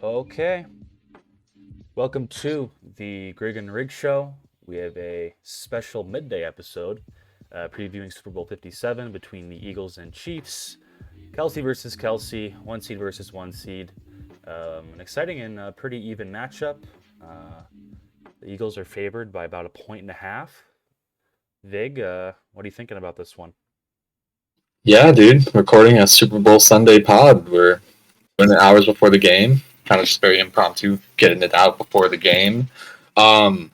Okay, welcome to the Grigg and Rig show. We have a special midday episode previewing Super Bowl 57 between the Eagles and Chiefs. Kelsey versus Kelsey, one seed versus one seed. An exciting and pretty even matchup. Uh, the Eagles are favored by about a point and a half. Vig, what are you thinking about this one? Yeah, dude, recording a Super Bowl Sunday pod. We're doing it hours before the game, kind of just very impromptu, getting it out before the game. Um,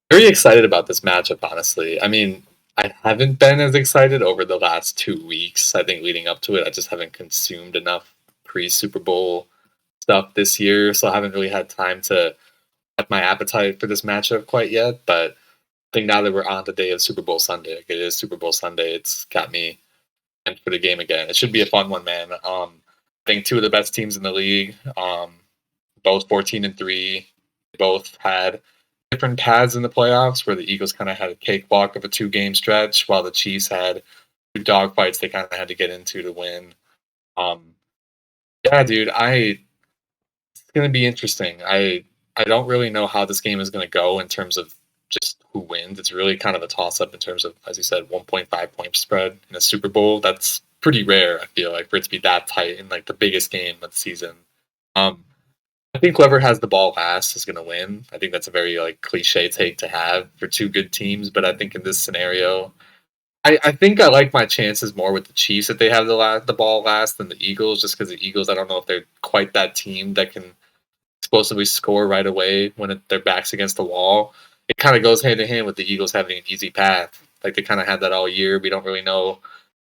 Very excited about this matchup, honestly. I mean, I haven't been as excited over the last 2 weeks. I think leading up to it, I just haven't consumed enough pre-Super Bowl stuff this year, so I haven't really had time to have my appetite for this matchup quite yet. But I think now that we're on the day of Super Bowl Sunday, like it is Super Bowl Sunday, it's got me and for the game again. It should be a fun one, man. I think two of the best teams in the league, both 14-3, both had different paths in the playoffs. Where the Eagles kind of had a cakewalk of a 2-game stretch, while the Chiefs had two dogfights they kind of had to get into to win. Um, yeah, dude, it's gonna be interesting. I don't really know how this game is gonna go in terms of just who wins. It's really kind of a toss up in terms of, as you said, 1.5 point spread in a Super Bowl. That's pretty rare. I feel like for it to be that tight in like the biggest game of the season. Um, I think whoever has the ball last is gonna win. I think that's a very like cliche take to have for two good teams, but I think in this scenario, I think I like my chances more with the Chiefs if they have the ball last than the Eagles, just because the Eagles, I don't know if they're quite that team that can explosively score right away when their back's against the wall. It kind of goes hand in hand with the Eagles having an easy path. Like they kind of had that all year. We don't really know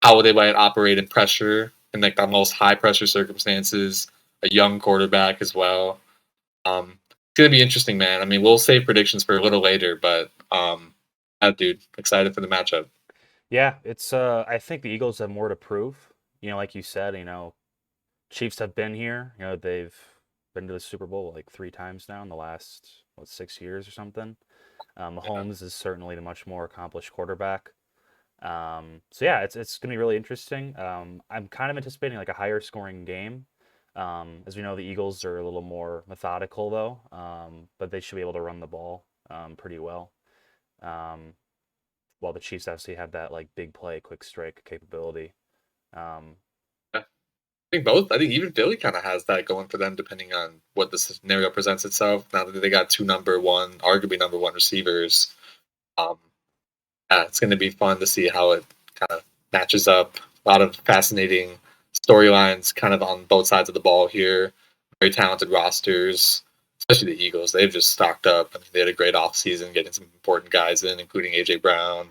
how they might operate in pressure in like the most high pressure circumstances. A young quarterback as well. It's gonna be interesting, man. I mean, we'll save predictions for a little later, but yeah, dude, excited for the matchup. Yeah, it's I think the Eagles have more to prove. Like you said, Chiefs have been here. They've been to the Super Bowl like 3 times now in the last 6 years or something. Yeah. Mahomes is certainly the much more accomplished quarterback. So yeah, it's gonna be really interesting. I'm kind of anticipating like a higher scoring game. As we know, the Eagles are a little more methodical though, but they should be able to run the ball pretty well. Um, while the Chiefs obviously have that like big play, quick strike capability. Um, I think both. I think even Philly kind of has that going for them, depending on what the scenario presents itself. Now that they got two number one, arguably number one receivers, um, yeah, it's going to be fun to see how it kind of matches up. A lot of fascinating storylines, kind of on both sides of the ball here. Very talented rosters, especially the Eagles. They've just stocked up. I mean, they had a great offseason getting some important guys in, including AJ Brown,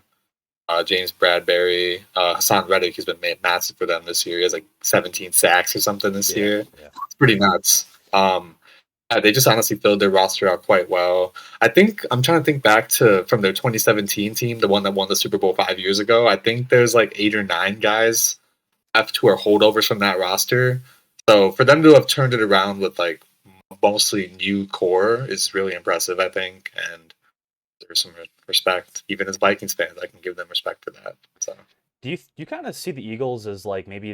James Bradbury, Hassan Reddick has been massive for them this year. He has like 17 sacks or something this yeah, year. yeah. It's pretty nuts. They just honestly filled their roster out quite well. I think I'm trying to think back to from their 2017 team, the one that won the Super Bowl 5 years ago. I think there's like 8 or 9 guys left who are holdovers from that roster. So for them to have turned it around with like mostly new core is really impressive, I think. And there's some respect. Even as Vikings fans, I can give them respect for that. So Do you kind of see the Eagles as like maybe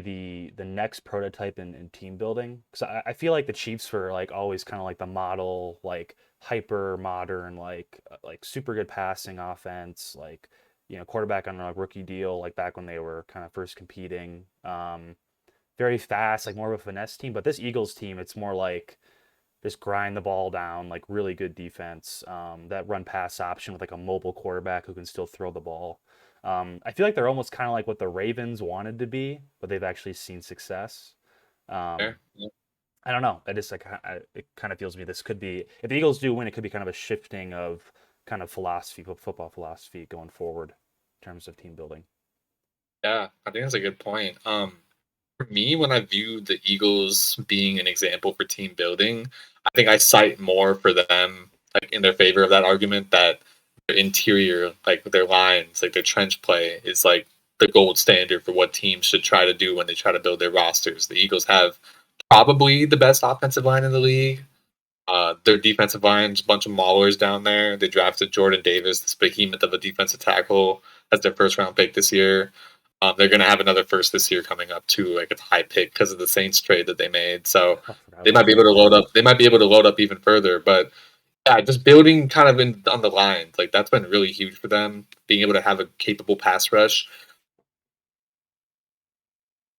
the next prototype in team building? Because I feel like the Chiefs were like always kind of like the model, like hyper modern, like super good passing offense, like quarterback on a rookie deal, like back when they were kind of first competing. Very fast, like more of a finesse team. But this Eagles team, it's more like just grind the ball down, like really good defense. That run pass option with like a mobile quarterback who can still throw the ball. I feel like they're almost kind of like what the Ravens wanted to be, but they've actually seen success. Um, yeah. I don't know. It kind of feels to me this could be if the Eagles do win, it could be kind of a shifting of kind of philosophy, football philosophy going forward in terms of team building. Yeah, I think that's a good point. For me, when I view the Eagles being an example for team building, I think I cite more for them, like in their favor of that argument that their interior, like their lines, like their trench play, is like the gold standard for what teams should try to do when they try to build their rosters. The Eagles have probably the best offensive line in the league. Their defensive line's a bunch of maulers down there. They drafted Jordan Davis, this behemoth of a defensive tackle, as their first round pick this year. They're going to have another first this year coming up too. Like it's a high pick because of the Saints trade that they made. So I forgot they about might be that. able to load up. They might be able to load up even further. But yeah, just building kind of on the lines, like that's been really huge for them. Being able to have a capable pass rush.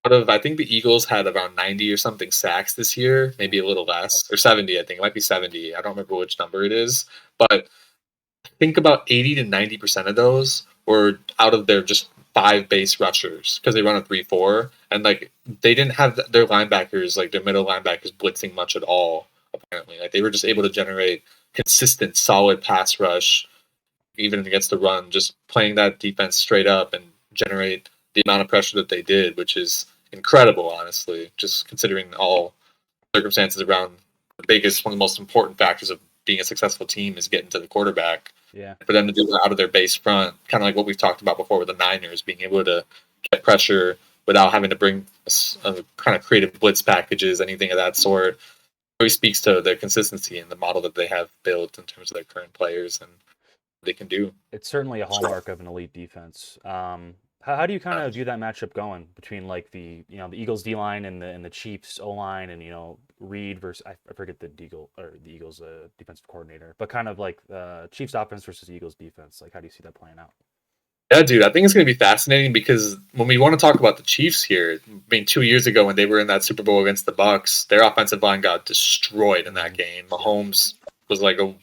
Out of I think the Eagles had around 90 or something sacks this year, maybe a little less, or 70. I think it might be 70. I don't remember which number it is, but I think about 80 to 90% of those were out of their just five base rushers because they run a 3-4, and like they didn't have their linebackers, like their middle linebackers, blitzing much at all. Apparently, like they were just able to generate consistent, solid pass rush even against the run, just playing that defense straight up and generate the amount of pressure that they did, which is incredible, honestly, just considering all circumstances around the biggest, one of the most important factors of being a successful team is getting to the quarterback. Yeah. For them to do it out of their base front, kind of like what we've talked about before with the Niners, being able to get pressure without having to bring a kind of creative blitz packages, anything of that sort, really speaks to their consistency and the model that they have built in terms of their current players and what they can do. It's certainly a hallmark of an elite defense. How do you kind of view that matchup going between like the Eagles D line and the Chiefs O line and Reed versus I forget the Eagles defensive coordinator, but kind of like Chiefs offense versus Eagles defense. Like, how do you see that playing out? Yeah, dude, I think it's going to be fascinating because when we want to talk about the Chiefs here, I mean, 2 years ago when they were in that Super Bowl against the Bucks, their offensive line got destroyed in that game. Mahomes was like a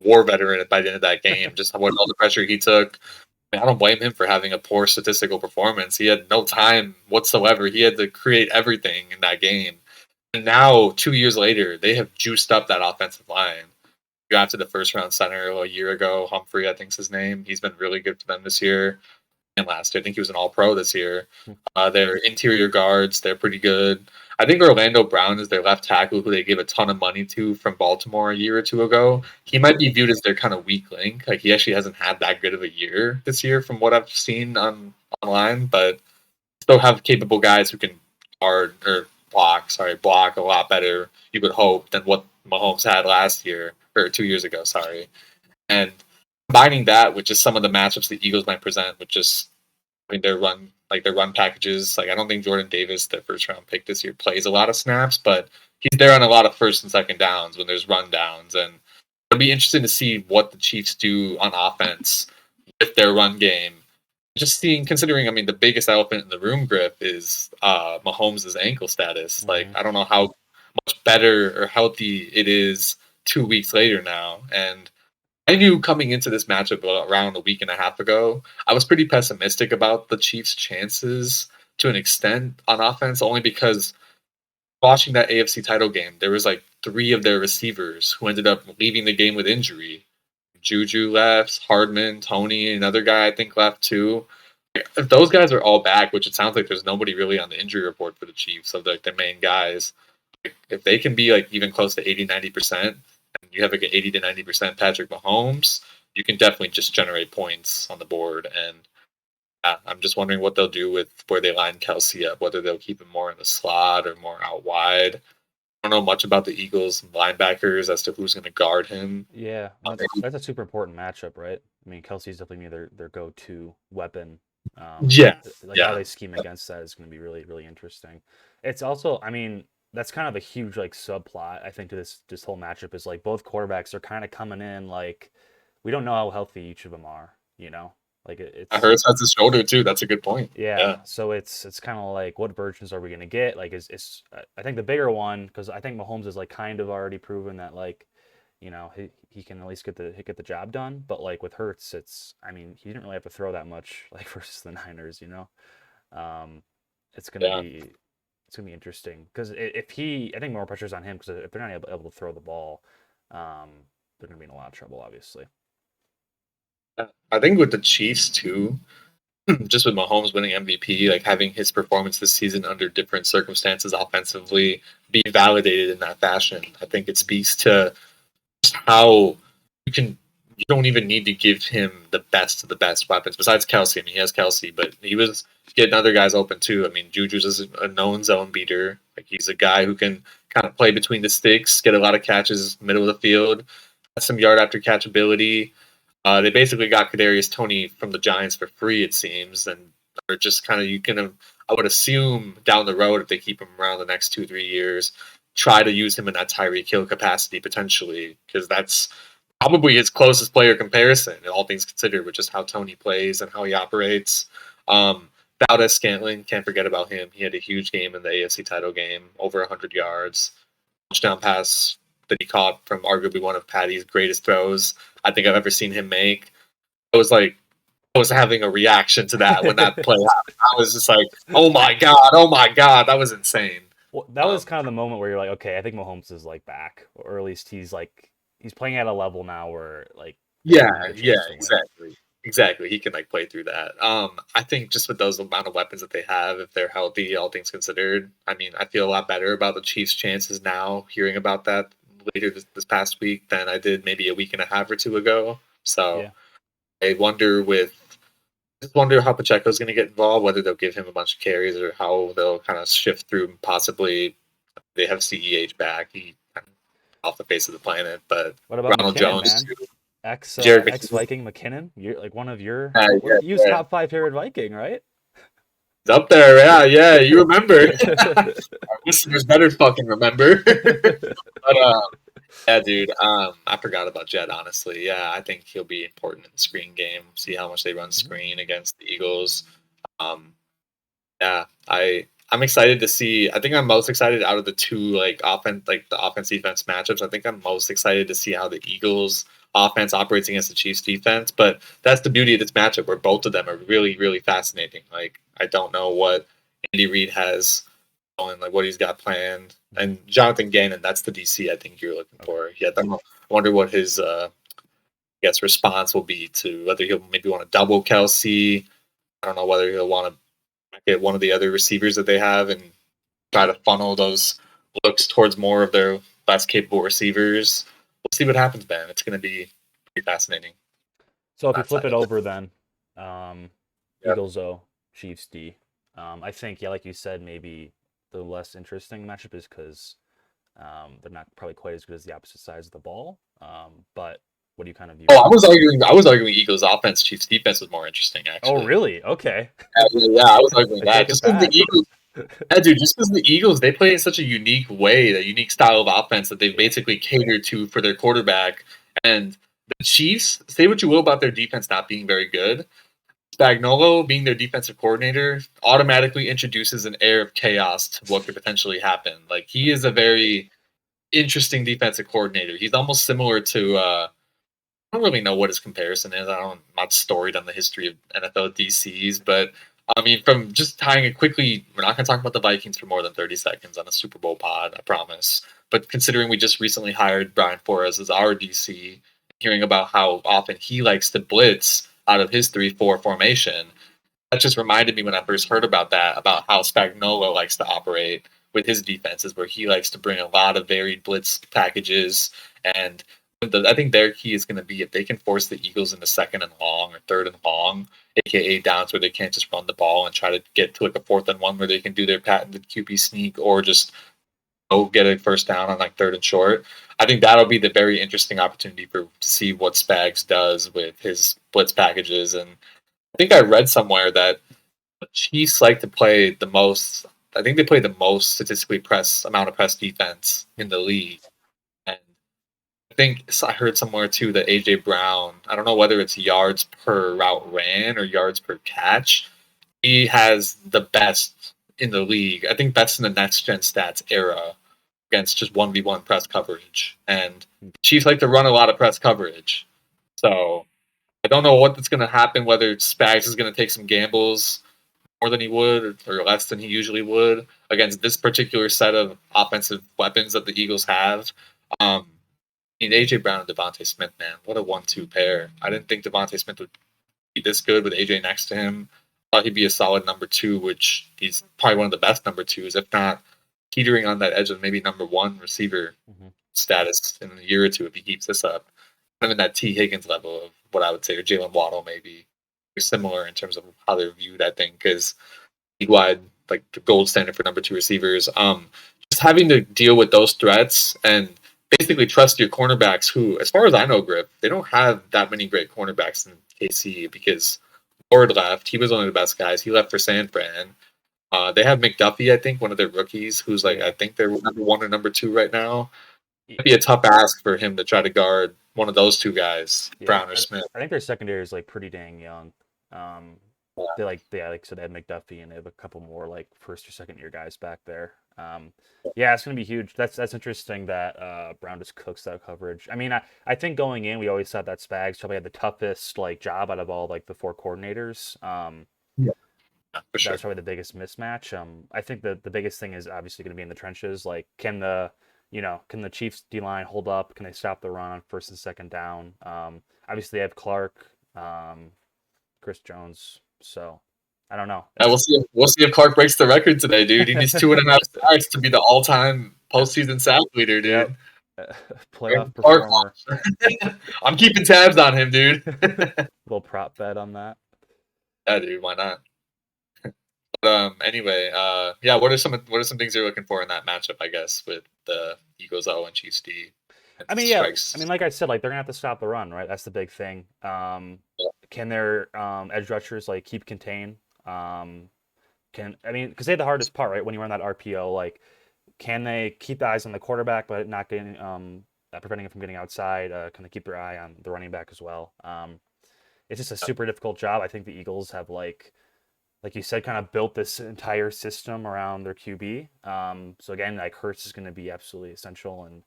war veteran by the end of that game, just what all the pressure he took. I don't blame him for having a poor statistical performance. He had no time whatsoever. He had to create everything in that game. And now, 2 years later, they have juiced up that offensive line. Drafted the first round center a year ago. Humphrey, I think's his name. He's been really good for them this year and last year. I think he was an All Pro this year. Their interior guards, they're pretty good. I think Orlando Brown is their left tackle, who they gave a ton of money to from Baltimore a year or two ago. He might be viewed as their kind of weak link. Like he actually hasn't had that good of a year this year, from what I've seen online. But still have capable guys who can guard or block a lot better. You would hope than what Mahomes had last year or 2 years ago. Sorry, and combining that with just some of the matchups the Eagles might present, with just their run packages. Like I don't think Jordan Davis, their first round pick this year, plays a lot of snaps, but he's there on a lot of first and second downs when there's run downs, and it'll be interesting to see what the Chiefs do on offense with their run game. Just seeing, considering, I mean, the biggest elephant in the room, Griff, is Mahomes' ankle status. Like, I don't know how much better or healthy it is 2 weeks later now, and I knew coming into this matchup around a week and a half ago, I was pretty pessimistic about the Chiefs' chances to an extent on offense, only because watching that AFC title game, there was like three of their receivers who ended up leaving the game with injury. Juju left, Hardman, Tony, another guy I think left too. If those guys are all back, which it sounds like there's nobody really on the injury report for the Chiefs of their main guys, if they can be like even close to 80-90%, and you have like an 80 to 90% Patrick Mahomes, you can definitely just generate points on the board. And I'm just wondering what they'll do with where they line Kelsey up, whether they'll keep him more in the slot or more out wide. I don't know much about the Eagles linebackers as to who's going to guard him. Yeah, that's a super important matchup, right? I mean, Kelsey's definitely their go-to weapon. Yeah, Like how yeah, they scheme against that is going to be really, really interesting. It's also, I mean, that's kind of a huge like subplot I think to this whole matchup is like both quarterbacks are kind of coming in like we don't know how healthy each of them are, like I it's heard has his shoulder too. That's a good point. yeah, Yeah, so it's kind of like what versions are we gonna get? Like is I think the bigger one because I think Mahomes is like kind of already proven that like he can at least get the job done. But like with Hurts, I mean he didn't really have to throw that much like versus the Niners. Um, it's gonna yeah. be it's gonna be interesting because if he I think more pressure's on him because if they're not able to throw the ball, um, they're gonna be in a lot of trouble obviously. I think with the Chiefs too, just with Mahomes winning MVP, like having his performance this season under different circumstances offensively be validated in that fashion, I think it speaks to just how you don't even need to give him the best of the best weapons besides Kelsey. I mean, he has Kelsey, but he was getting other guys open too. I mean, Juju's is a known zone beater. Like he's a guy who can kind of play between the sticks, get a lot of catches, middle of the field, has some yard after catch ability. They basically got Kadarius Toney from the Giants for free, it seems, and or just kind of I would assume down the road if they keep him around the next 2-3 years, try to use him in that Tyreek Hill capacity potentially, because that's probably his closest player comparison, all things considered, with just how Tony plays and how he operates. Valdez Scantling, can't forget about him. He had a huge game in the AFC title game, over 100 yards, touchdown pass that he caught from arguably one of Patty's greatest throws I think I've ever seen him make. It was like I was having a reaction to that when that play happened. I was just like, oh my God, that was insane. Well, that was kind of the moment where you're like, okay, I think Mahomes is like back, or at least he's playing at a level now where like Yeah, exactly. He can like play through that. I think just with those amount of weapons that they have, if they're healthy, all things considered, I mean, I feel a lot better about the Chiefs' chances now. Hearing about that later this past week than I did maybe a week and a half or two ago. So Yeah. I wonder how Pacheco's going to get involved, whether they'll give him a bunch of carries or how they'll kind of shift through. Possibly they have CEH back. He kind of off the face of the planet, but What about Ronald McKinnon, Jones man? too. Ex Viking McKinnon. You're like one of your. He was top 5 favorite Viking, right? He's up there. Yeah. You remember? Our listeners better fucking remember. But yeah, dude. I forgot about Jed. Honestly, yeah, I think he'll be important in the screen game. See how much they run screen against the Eagles. Um, yeah, I'm excited to see. I think I'm most excited out of the two like the offense defense matchups. I think I'm most excited to see how the Eagles offense operates against the Chiefs defense. But that's the beauty of this matchup, where both of them are really really fascinating. Like I don't know what Andy Reid has going, like what he's got planned, and Jonathan Gannon. That's the DC I think you're looking for. Yeah, I wonder what his I guess response will be to whether he'll maybe want to double Kelsey. I don't know whether he'll want to get one of the other receivers that they have and try to funnel those looks towards more of their less capable receivers. We'll see what happens, man. It's going to be pretty fascinating. So if you flip it over, then Yep. Eagles O, Chiefs D. I think like you said, maybe the less interesting matchup is because they're not probably quite as good as the opposite sides of the ball. But what do you kind of view? Oh, I was arguing Eagles offense, Chiefs defense was more interesting. Actually. Oh, really? Okay. Yeah, I was arguing that. Just because the Eagles, just because the Eagles, they play in such a unique way, a unique style of offense that they've basically catered to for their quarterback. And the Chiefs, say what you will about their defense not being very good, Spagnuolo being their defensive coordinator automatically introduces an air of chaos to what could potentially happen. Like he is a very interesting defensive coordinator. He's almost similar to I don't really know what his comparison is. I'm not storied on the history of NFL DCs, but I mean, from just tying it quickly, we're not going to talk about the Vikings for more than 30 seconds on a Super Bowl pod, I promise. But considering we just recently hired Brian Flores as our DC, hearing about how often he likes to blitz out of his 3-4 formation, that just reminded me when I first heard about that, about how Spagnuolo likes to operate with his defenses, where he likes to bring a lot of varied blitz packages. And I think their key is going to be if they can force the Eagles into second and long or third and long, aka downs where they can't just run the ball and try to get to like a 4th and 1 where they can do their patented QB sneak or just go get a first down on like 3rd and short. I think that'll be the very interesting opportunity to see what Spags does with his blitz packages. And I think I read somewhere that the Chiefs like to play the most. I think they play the most statistically amount of press defense in the league. And I think I heard somewhere too that AJ Brown, I don't know whether it's yards per route ran or yards per catch, he has the best in the league. I think that's in the next gen stats era against just 1v1 press coverage. And Chiefs like to run a lot of press coverage. So I don't know what's going to happen, whether Spags is going to take some gambles more than he would or less than he usually would against this particular set of offensive weapons that the Eagles have. I mean, AJ Brown and Devontae Smith, man, what a 1-2 pair. I didn't think Devontae Smith would be this good with AJ next to him. I thought he'd be a solid number 2, which he's probably one of the best number 2s, if not teetering on that edge of maybe number 1 receiver status in a year or two if he keeps this up. Kind of in that T. Higgins level of what I would say, or Jalen Waddle maybe. They're similar in terms of how they're viewed, I think, because league-wide, like the gold standard for number 2 receivers. Just having to deal with those threats and basically trust your cornerbacks who, as far as I know, Grip, they don't have that many great cornerbacks in KC because Ford left. He was one of the best guys. He left for San Fran. They have McDuffie, I think, one of their rookies, who's like, I Yeah. think they're number one or number two right now. Y- It'd be a tough ask for him to try to guard one of those two guys, Yeah. Brown or Smith. I think their secondary is like pretty dang young. Yeah. Like I said, they had McDuffie and they have a couple more like first or second year guys back there. Yeah, it's gonna be huge. That's interesting that Brown just cooks that coverage. I mean, I think going in, we always thought that Spags probably had the toughest like job out of all like the four coordinators. Yeah, for That sure. was probably the biggest mismatch. I think the biggest thing is obviously going to be in the trenches. Like, can the Chiefs D line hold up? Can they stop the run on first and second down? Obviously they have Clark, Chris Jones. So I don't know. Yeah, we'll see. We'll see if Clark breaks the record today, dude. He needs 2.5 sacks to be the all-time postseason sack leader, Yep. dude. Playoff Clark, performer. I'm keeping tabs on him, dude. Little prop bet on that. Yeah, dude. Why not? But anyway, yeah. What are some things you're looking for in that matchup? I guess with the Eagles O and Chiefs D. I mean, yeah. I mean, like I said, like they're gonna have to stop the run, right? That's the big thing. Can their edge rushers like keep contain? Because they had the hardest part, right? When you run that RPO, like, can they keep the eyes on the quarterback, but not getting preventing it from getting outside? Can they keep their eye on the running back as well? It's just a super difficult job. I think the Eagles have like you said, kind of built this entire system around their QB. So again, like Hurts is going to be absolutely essential, and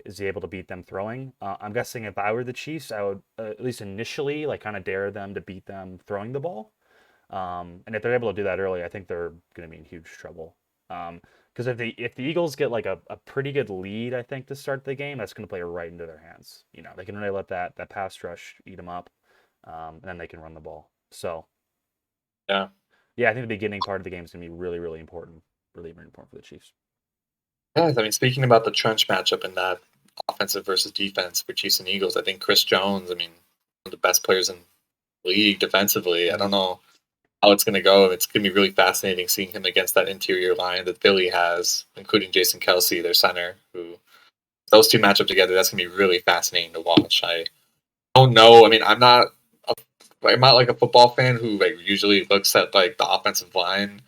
is he able to beat them throwing? I'm guessing if I were the Chiefs, I would at least initially like kind of dare them to beat them throwing the ball. And if they're able to do that early, I think they're going to be in huge trouble. Because if the Eagles get like a pretty good lead, I think to start the game, that's going to play right into their hands. They can really let that pass rush eat them up, and then they can run the ball. So Yeah. yeah, I think the beginning part of the game is going to be really, really important, really, really important for the Chiefs. Yeah, I mean, speaking about the trench matchup and that offensive versus defense for Chiefs and Eagles, I think Chris Jones, I mean, one of the best players in the league defensively. I Mm-hmm. don't know how it's going to go. It's going to be really fascinating seeing him against that interior line that Philly has, including Jason Kelsey, their center, who those two match up together. That's going to be really fascinating to watch. I don't know. I mean, I'm not like a football fan who like usually looks at like the offensive line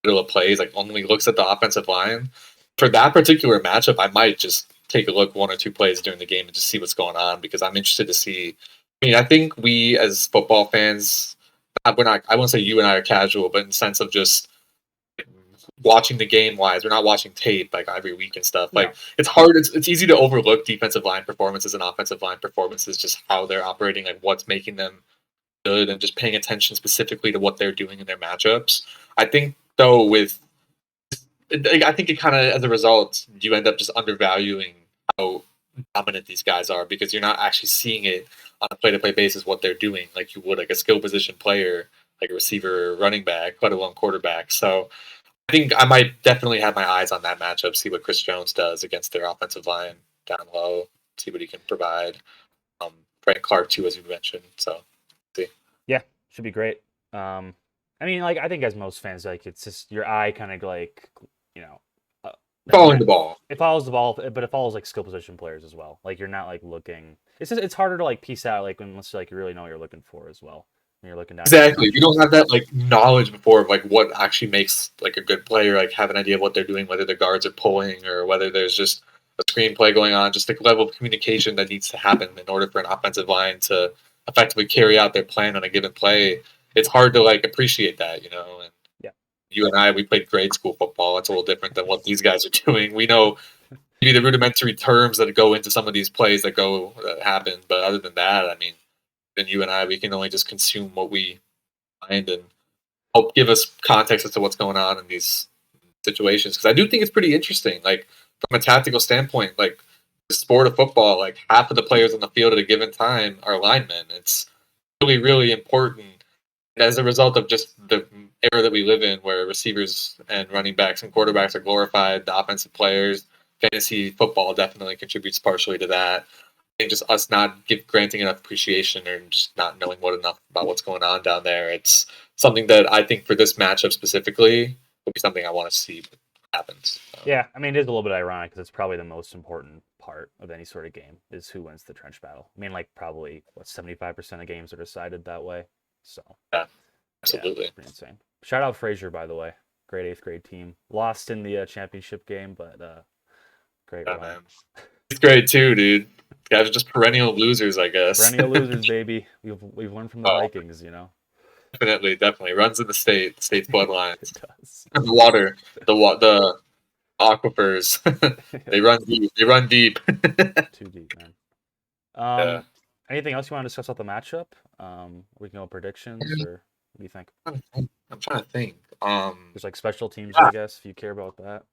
middle of plays, like only looks at the offensive line. For that particular matchup, I might just take a look one or two plays during the game and just see what's going on because I'm interested to see. I mean, I think we as football fans, we're not. I won't say you and I are casual, but in the sense of just watching the game wise, we're not watching tape like every week and stuff. No. Like it's hard. It's easy to overlook defensive line performances and offensive line performances, just how they're operating, like what's making them good, and just paying attention specifically to what they're doing in their matchups. I think though with I think it kind of, as a result, you end up just undervaluing how dominant these guys are because you're not actually seeing it on a play-to-play basis what they're doing like you would like a skill position player, like a receiver, running back, let alone quarterback. So I think I might definitely have my eyes on that matchup, see what Chris Jones does against their offensive line down low, see what he can provide. Frank Clark too, as you mentioned. So see. Yeah, should be great. I mean, like I think as most fans, like it's just your eye kind of like you know, uh, like Following the ball. it follows the ball, but it follows like skill position players as well. Like you're not like looking. It's harder to like piece out like unless like you really know what you're looking for as well. When you're looking down at the Exactly. If you don't trenches. have that like knowledge before of like what actually makes like a good player, like have an idea of what they're doing, whether the guards are pulling or whether there's just a screenplay going on, just the level of communication that needs to happen in order for an offensive line to effectively carry out their plan on a given play. It's hard to like appreciate that, you know. And Yeah. you and I, we played grade school football. It's a little different than what these guys are doing. We know maybe the rudimentary terms that go into some of these plays that happen, but other than that, I mean, then you and I, we can only just consume what we find and help give us context as to what's going on in these situations. Because I do think it's pretty interesting. Like from a tactical standpoint, like the sport of football, like half of the players on the field at a given time are linemen. It's really, really important. And as a result of just the era that we live in, where receivers and running backs and quarterbacks are glorified, the offensive players, fantasy football definitely contributes partially to that. I think just us not granting enough appreciation or just not knowing what enough about what's going on down there. It's something that I think for this matchup specifically will be something I want to see happens. Yeah, I mean, it is a little bit ironic because it's probably the most important part of any sort of game is who wins the trench battle. I mean, like probably what 75% of games are decided that way. So Yeah. Yeah, Absolutely. pretty insane. Shout out Frazier, by the way. Great eighth grade team. Lost in the championship game, but great Yeah, run. man. He's great too, dude. Guys are just perennial losers, I guess. Perennial losers, baby. We've learned from the Oh, Vikings, you know. definitely, definitely. Runs in the state's It bloodlines. does. The water, the aquifers. They run deep. They run deep. Too deep, man. Yeah. Anything else you want to discuss about the matchup? We can go predictions, or what do you think? I'm trying to think. There's like special teams, Yeah. I guess, if you care about that.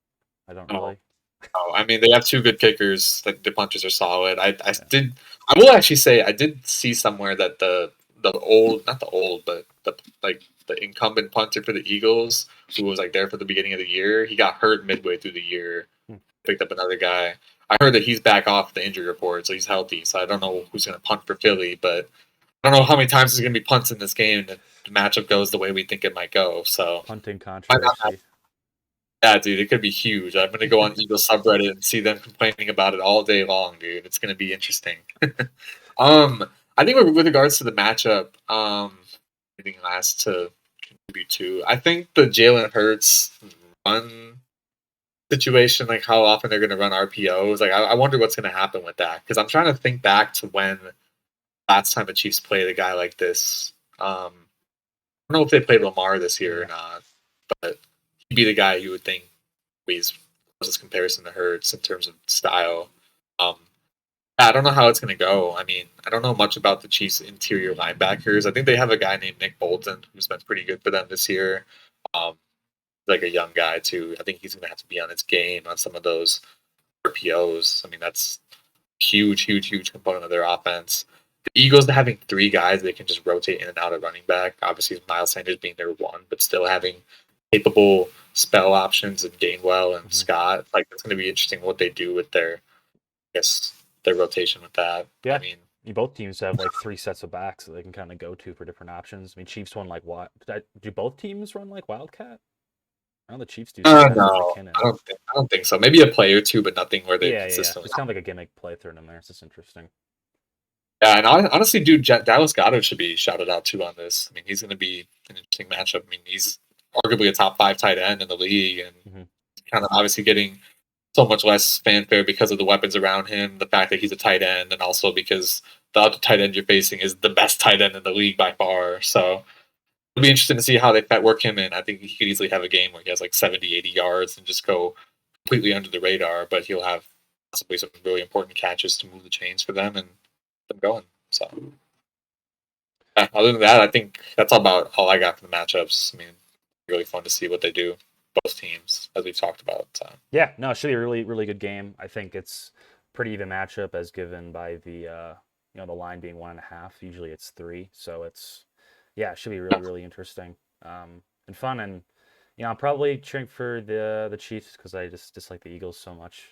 I don't Oh, really. oh, I mean, they have two good kickers. Like the punches are solid. Yeah. I will actually say I did see somewhere that the old, not the old, but the incumbent punter for the Eagles, who was like there for the beginning of the year, he got hurt midway through the year. Hmm. Picked up another guy. I heard that he's back off the injury report, so he's healthy. So I don't know who's going to punt for Philly, but I don't know how many times there's going to be punts in this game if the matchup goes the way we think it might go. So Punting might not have, controversy. yeah, dude, it could be huge. I'm going to go on Eagles subreddit and see them complaining about it all day long, dude. It's going to be interesting. um, I think with regards to the matchup, anything last to contribute to, I think the Jalen Hurts run situation, like how often they're going to run RPOs. Like, I wonder what's going to happen with that because I'm trying to think back to when last time the Chiefs played a guy like this. I don't know if they played Lamar this year or Yeah. not, but he'd be the guy you would think he's closest comparison to Hurts in terms of style. Um, I don't know how it's going to go. I mean, I don't know much about the Chiefs' interior linebackers. I think they have a guy named Nick Bolton who's been pretty good for them this year. Um, like a young guy too. I think he's going to have to be on his game on some of those RPOs. I mean, that's huge, huge, huge component of their offense. The Eagles having three guys they can just rotate in and out of running back. Obviously, Miles Sanders being their one, but still having capable spell options and Gainwell and Hmm. Scott. Like it's going to be interesting what they do with their, I guess, their rotation with that. I Yeah. mean, Both teams have like three sets of backs that they can kind of go to for different options. I mean, Chiefs run like what? Do both teams run like Wildcat? I know the Chiefs do sometimes with no, McKinnon. I don't think so. Maybe a play or two, but nothing where they're Yeah. consistently. It's kind of like a gimmick play thrown in there. It's just interesting. Yeah, and honestly, dude, Dallas Goedert should be shouted out too on this. I mean, he's going to be an interesting matchup. I mean, he's arguably a top five tight end in the league, and Hmm. kind of obviously getting so much less fanfare because of the weapons around him, the fact that he's a tight end, and also because the other tight end you're facing is the best tight end in the league by far. So it'll be interesting to see how they work him in. I think he could easily have a game where he has like 70, 80 yards and just go completely under the radar, but he'll have possibly some really important catches to move the chains for them and them going. So yeah, other than that, I think that's about all I got for the matchups. I mean, really fun to see what they do, both teams, as we've talked about. So. Yeah, no, it should be a really, really good game. I think it's pretty even matchup as given by the the line being 1.5. Usually it's 3, so it's yeah, it should be really, really interesting and fun. And I'm probably cheering for the Chiefs because I just dislike the Eagles so much.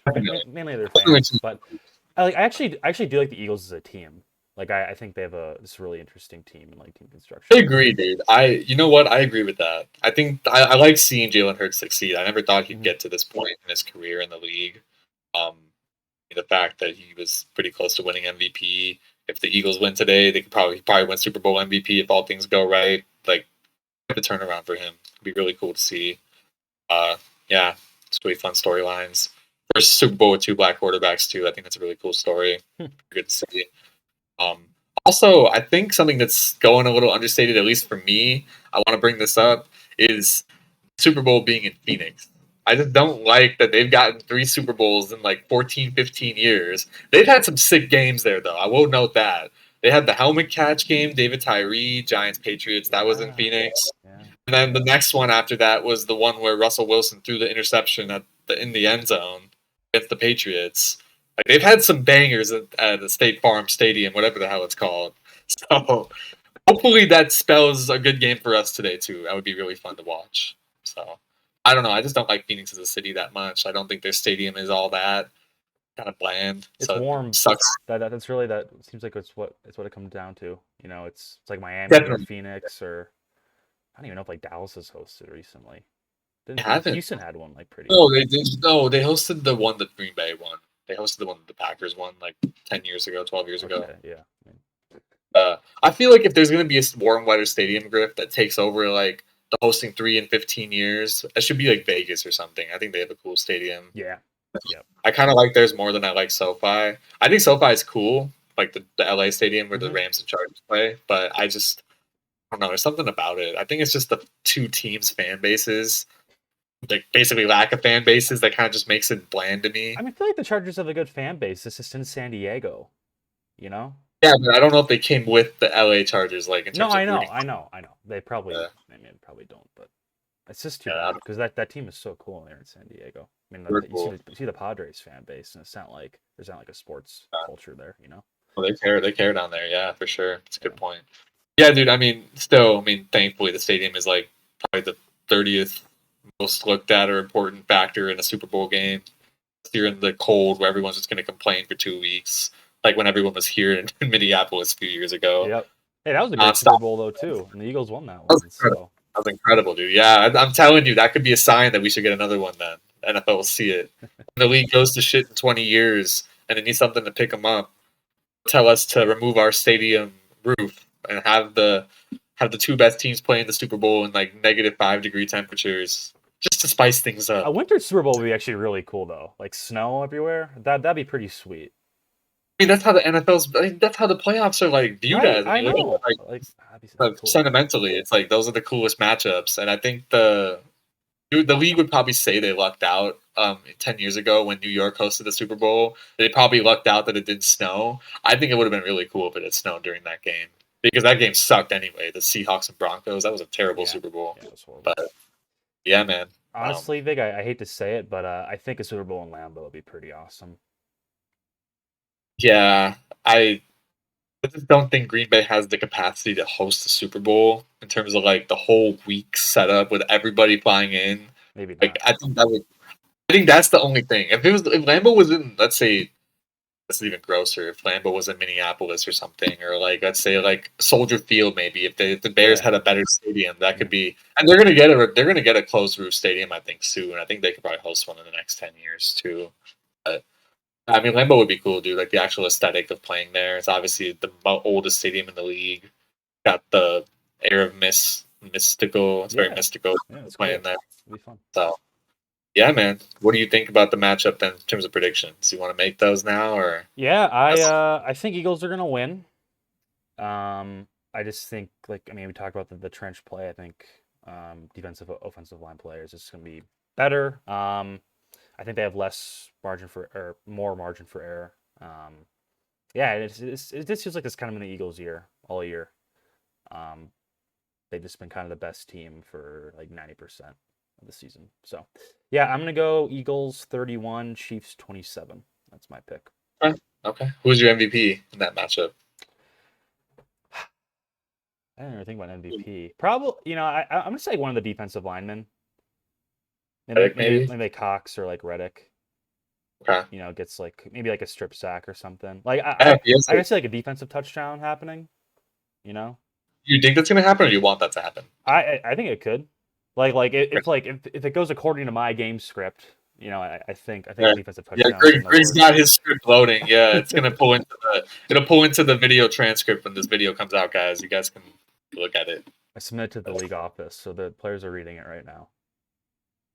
Mainly their fans, but I actually do like the Eagles as a team. Like I think they have this really interesting team and like team I construction. agree, dude. You know what? I agree with that. I think I like seeing Jalen Hurts succeed. I never thought he'd Hmm. get to this point in his career in the league. Um, the fact that he was pretty close to winning MVP. If the Eagles win today, they could probably win Super Bowl MVP if all things go right. Like the turnaround for him. It'd be really cool to see. Uh, yeah, it's really fun storylines. First Super Bowl with two black quarterbacks too. I think that's a really cool story. Good to see. Um, Also, I think something that's going a little understated, at least for me, I want to bring this up, is Super Bowl being in Phoenix. I just don't like that they've gotten three Super Bowls in like 14, 15 years. They've had some sick games there, though. I will note that. They had the helmet catch game, David Tyree, Giants, Patriots. That was in Yeah, Phoenix. yeah. And then the next one after that was the one where Russell Wilson threw the interception in the end zone against the Patriots. Like they've had some bangers at the State Farm Stadium, whatever the hell it's called. So hopefully that spells a good game for us today too. That would be really fun to watch. So I don't know. I just don't like Phoenix as a city that much. I don't think their stadium is all that kind of bland. It's So it warm. sucks. That's really that seems like it's what it comes down to. It's like Miami or Definitely Phoenix or I don't even know if like Dallas has hosted recently. Didn't haven't. Houston had one like pretty No, they did. No, they hosted the one that Green Bay won. They hosted the one that the Packers won like 10 years ago, 12 years ago. okay, yeah. I mean, I feel like if there's gonna be a warm weather stadium grip that takes over like the hosting 3 and 15 years, it should be like Vegas or something. I think they have a cool stadium. Yeah. Yep. I kind of like theirs more than I like SoFi. I think SoFi is cool, like the LA stadium where the Hmm. Rams and Chargers play, but I don't know. There's something about it. I think it's just the two teams' fan bases, like basically lack of fan bases, that kind of just makes it bland to me. I mean, I feel like the Chargers have a good fan base. It's just in San Diego, you know? Yeah, but I don't know if they came with the LA Chargers, like in No, terms I of know, rooting. I know, I know. They probably, Uh, I mean, probably don't, but it's just too yeah, bad because that team is so cool there in San Diego. I mean, very you cool. see the Padres fan base, and it's not like there's not like a sports culture there, you know? Well, they care down there. Yeah, for sure. It's a Yeah. good point. Yeah, dude. I mean, still, I mean, thankfully, the stadium is like probably the 30th most looked at or important factor in a Super Bowl game. Here in the cold, where everyone's just going to complain for 2 weeks, like when everyone was here in Minneapolis a few years ago, Yep. Hey, that was a great Super nonstop. Bowl though too, and the Eagles won that That was one. incredible. So That was incredible, dude. Yeah, I'm telling you, that could be a sign that we should get another one. Then NFL will see it. When the league goes to shit in 20 years, and they need something to pick them up, tell us to remove our stadium roof and have the two best teams play in the Super Bowl in like -5 degree temperatures, just to spice things a up. winter Super Bowl would be actually really cool though, like snow everywhere. That'd be pretty sweet. I mean, that's how the NFL's. I mean, that's how the playoffs are like viewed Right? as. I I mean, look at know. it, Like that'd be cool. sentimentally, it's like those are the coolest matchups, and I think the league would probably say they lucked out 10 years ago when New York hosted the Super Bowl. They probably lucked out that it didn't snow. I think it would have been really cool if it had snowed during that game because that game sucked anyway. The Seahawks and Broncos, that was a terrible Yeah. Super Bowl. Yeah, it was horrible. But yeah, man. Honestly, Vig, I hate to say it, but I think a Super Bowl in Lambeau would be pretty awesome. Yeah, I just don't think Green Bay has the capacity to host a Super Bowl in terms of like the whole week setup with everybody flying in. Maybe Like not. I think that's the only thing. If Lambeau was in, let's say, that's even grosser. If Lambeau was in Minneapolis or something, or like let's say like Soldier Field, maybe if the Bears Yeah. had a better stadium, that could Mhm. be. And they're gonna get a closed roof stadium, I think, soon. I think they could probably host one in the next 10 years too. But I mean, Lambeau would be cool, dude. Like the actual aesthetic of playing there. It's obviously the oldest stadium in the league. Got the air of mystical. It's very Yeah. mystical Yeah, it's playing cool. there. It'd be fun. So yeah, man. What do you think about the matchup then in terms of predictions? You want to make those now or Yeah, that's I think Eagles are gonna win. I just think like I mean we talked about the trench play. I think defensive offensive line players is gonna be better. I think they have less margin for or more margin for error. Yeah, it just feels like it's kind of in the Eagles' year all year. Um, they've just been kind of the best team for like 90% of the season. So, yeah, I'm gonna go Eagles 31, Chiefs 27. That's my pick. okay? Okay. Who's your MVP in that matchup? I didn't even think about MVP. Probably, I'm gonna say one of the defensive linemen. Reddick, maybe? Maybe Cox or like Reddick. Okay. Gets like maybe like a strip sack or something. Like Yeah, yes, I see like a defensive touchdown happening. You know, you think that's gonna happen or you want that to happen? I think it could. Okay. If it goes according to my game script, I think Yeah. a defensive Yeah, touchdown is in the Grigg's works. got his script loading. Yeah, it'll pull into the video transcript when this video comes out, guys. You guys can look at it. I submitted to the league office, so the players are reading it right now.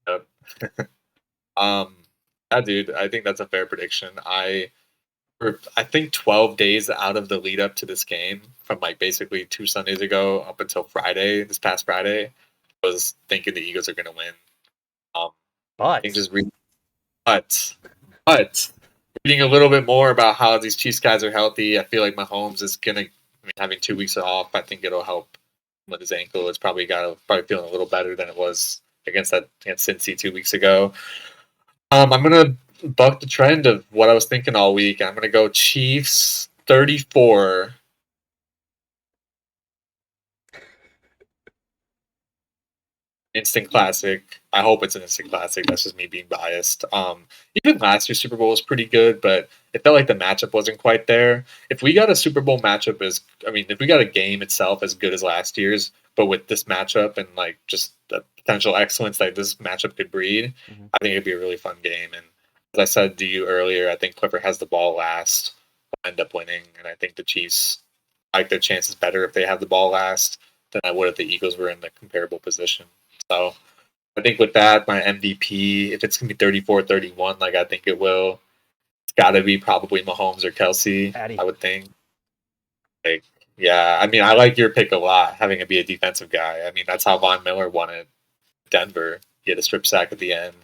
Yep. Um, yeah, dude, I think that's a fair prediction. I think 12 days out of the lead up to this game, from like basically 2 Sundays ago up until Friday, this past Friday, I was thinking the Eagles are going to win. I think But just but, but reading a little bit more about how these Chiefs guys are healthy, I feel like Mahomes is going to, having 2 weeks off, I think it'll help with his ankle. It's probably feeling a little better than it was against Cincy 2 weeks ago. I'm gonna buck the trend of what I was thinking all week. I'm gonna go Chiefs 34. Instant classic. I hope it's an instant classic. That's just me being biased. Even last year's Super Bowl was pretty good, but it felt like the matchup wasn't quite there. If we got a Super Bowl matchup if we got a game itself as good as last year's, but with this matchup and like just the potential excellence that this matchup could breed, mhm. I think it'd be a really fun game. And as I said to you earlier, I think Clifford has the ball last, will end up winning, and I think the Chiefs like their chances better if they have the ball last than I would if the Eagles were in the comparable position. So I think with that, my MVP, if it's going to be 34-31, like I think it will, it's got to be probably Mahomes or Kelsey, I Addy. would think. Like, yeah, I mean, I like your pick a lot, having it be a defensive guy. I mean, that's how Von Miller won it. Denver. He had a strip sack at the end,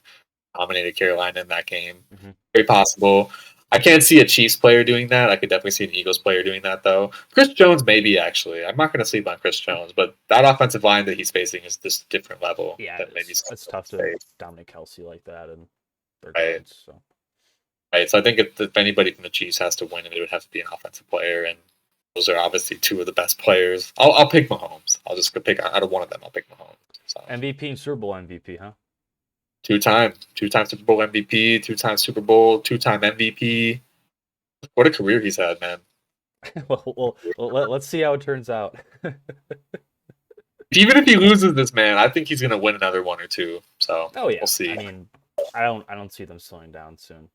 dominated Carolina in that game. Mm-hmm. Very possible. I can't see a Chiefs player doing that. I could definitely see an Eagles player doing that, though. Chris Jones, maybe, actually. I'm not going to sleep on Chris Jones, but that offensive line that he's facing is this different level. Yeah, That maybe it's tough to dominate Kelsey like that and their right. guards. So. Right. So I think if anybody from the Chiefs has to win, it would have to be an offensive player, and those are obviously two of the best players. I'll pick Mahomes. I'll just go pick out of one of them. I'll pick Mahomes. So. MVP and Super Bowl MVP, huh? Two-time Super Bowl MVP, two-time Super Bowl, two-time MVP. What a career he's had, man. well, let's see how it turns out. Even if he loses this, man, I think he's gonna win another one or two. So oh yeah, we'll see. I mean, I don't see them slowing down soon.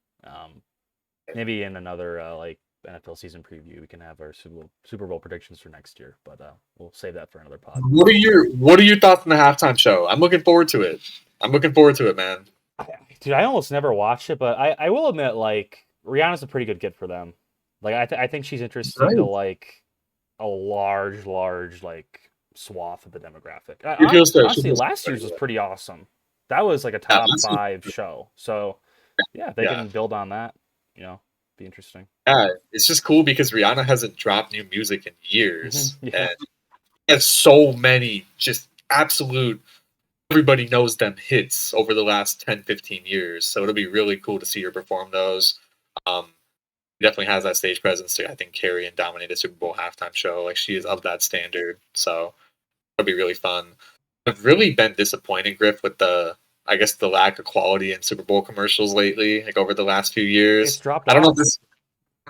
Maybe in another like NFL season preview, we can have our Super Bowl predictions for next year, but we'll save that for another pod. What are your thoughts on the halftime show? I'm looking forward to it. Man. Dude, I almost never watched it, but I will admit, like, Rihanna's a pretty good get for them. Like, I think she's interesting to like a large like swath of the demographic. Honestly, last year's was pretty awesome. That was like a top 5 show. So yeah, they can build on that. Be interesting. Yeah, it's just cool because Rihanna hasn't dropped new music in years, and has so many just absolute. Everybody knows them hits over the last 10, 15 years. So it'll be really cool to see her perform those. Definitely has that stage presence to, I think, carry and dominate a Super Bowl halftime show. Like, she is of that standard. So it'll be really fun. I've really been disappointed, Griff, with the lack of quality in Super Bowl commercials lately, like over the last few years. It's dropped I don't off.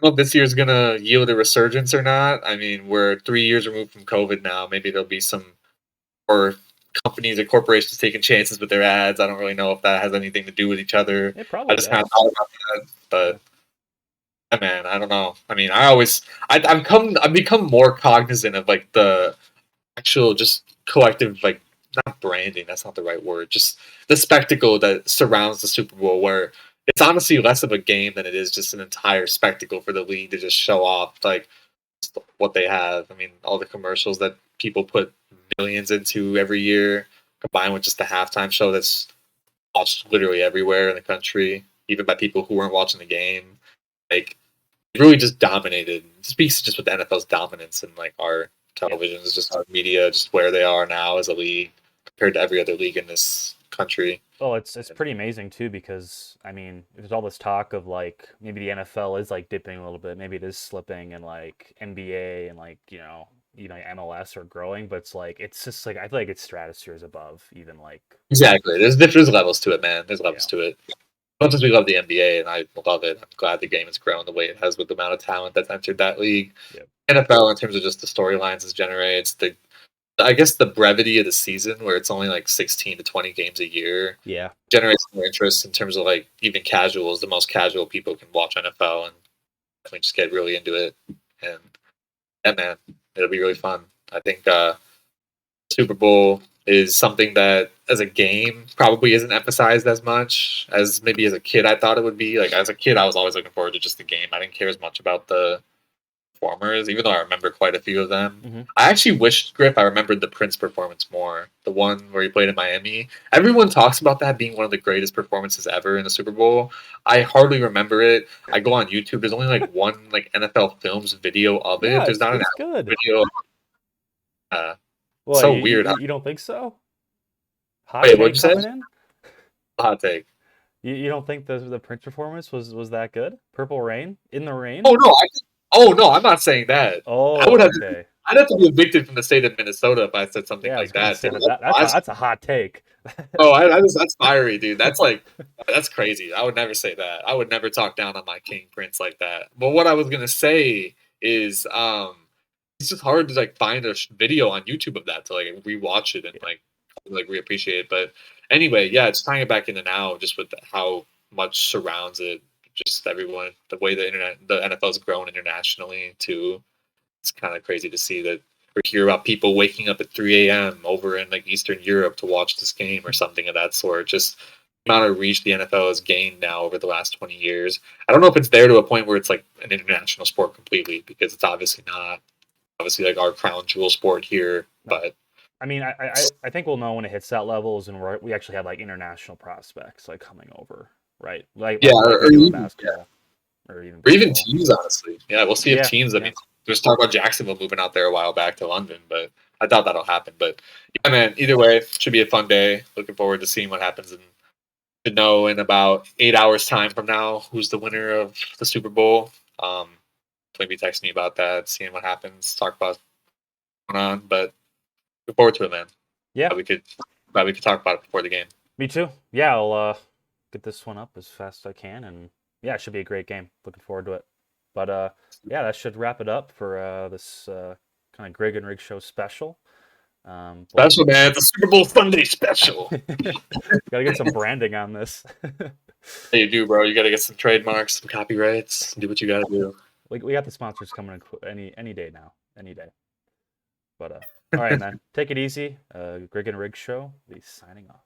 know if this year's gonna yield a resurgence or not. I mean, we're 3 years removed from COVID now. Maybe there'll be some more companies and corporations taking chances with their ads. I don't really know if that has anything to do with each other. It probably I just kind of thought about that, but yeah, man, I don't know. I mean, I've become more cognizant of like the actual just collective, like, not branding. That's not the right word. Just the spectacle that surrounds the Super Bowl, where it's honestly less of a game than it is just an entire spectacle for the league to just show off like what they have. I mean, all the commercials that people put millions into every year, combined with just the halftime show that's watched literally everywhere in the country, even by people who weren't watching the game. Like, it really just dominated. It speaks just with the NFL's dominance and like our televisions, just our media, just where they are now as a league compared to every other league in this country. Well, it's pretty amazing too, because I mean, there's all this talk of like maybe the NFL is like dipping a little bit, maybe it is slipping, and like NBA and like MLS are growing, but it's just like I feel like it's stratospheres above even like Exactly. There's levels to it, man. There's levels to it. As much as we love the NBA, and I love it, I'm glad the game has grown the way it has with the amount of talent that's entered that league. Yep. NFL, in terms of just the storylines it generates, I guess the brevity of the season, where it's only like 16 to 20 games a year, generates more interest in terms of like even casuals. The most casual people can watch NFL and definitely just get really into it. And yeah, man, it'll be really fun. I think Super Bowl is something that, as a game, probably isn't emphasized as much as maybe as a kid I thought it would be. Like, as a kid, I was always looking forward to just the game. I didn't care as much about the performers, even though I remember quite a few of them. Mm-hmm. I actually wish, Griff, I remembered the Prince performance more. The one where he played in Miami. Everyone talks about that being one of the greatest performances ever in the Super Bowl. I hardly remember it. I go on YouTube. There's only like one like NFL Films video of it. There's not an good video. Well, so weird. You don't think so? Wait, what'd you say? Hot take. You don't think the Prince performance was that good? Purple Rain in the rain? Oh no, I'm not saying that. Oh, I'd have to be evicted from the state of Minnesota if I said something like that. That's a hot take. That's fiery, dude. That's crazy. I would never say that. I would never talk down on my king Prince like that. But what I was gonna say is, it's just hard to like find a video on YouTube of that to like rewatch it and like reappreciate it. But anyway, yeah, it's tying it back into now, just with how much surrounds it, just everyone, the way the NFL's grown internationally too. It's kind of crazy to see that or hear about people waking up at 3 a.m. over in like Eastern Europe to watch this game or something of that sort. Just the amount of reach the NFL has gained now over the last 20 years. I don't know if it's there to a point where it's like an international sport completely because it's obviously not. Obviously, like our crown jewel sport here, No. but I mean, I think we'll know when it hits that levels and we actually have like international prospects like coming over, right? yeah, Like we or do in even yeah, basketball or even or even baseball. teams. Honestly, yeah, we'll see if Yeah, teams. I yeah, mean, there's talk about Jacksonville moving out there a while back to London, but I doubt that'll happen. But yeah, man, either way, should be a fun day. Looking forward to seeing what happens and to know in about 8 hours time from now who's the winner of the Super Bowl. Maybe text me about that, seeing what happens, talk about what's going on. But look forward to it, man. yeah. Glad we could talk about it before the game. Me too. Yeah, I'll get this one up as fast as I can, and yeah, it should be a great game. Looking forward to it. But yeah, that should wrap it up for this kind of Grigg and Rig show special. But Special, man. It's a Super Bowl Sunday special. gotta get some branding on this. Hey, you do, bro. You got to get some trademarks, some copyrights, do what you got to do. We got the sponsors coming in any day now, any day. But all right, man, take it easy. Grigg and Rig show. Be signing off.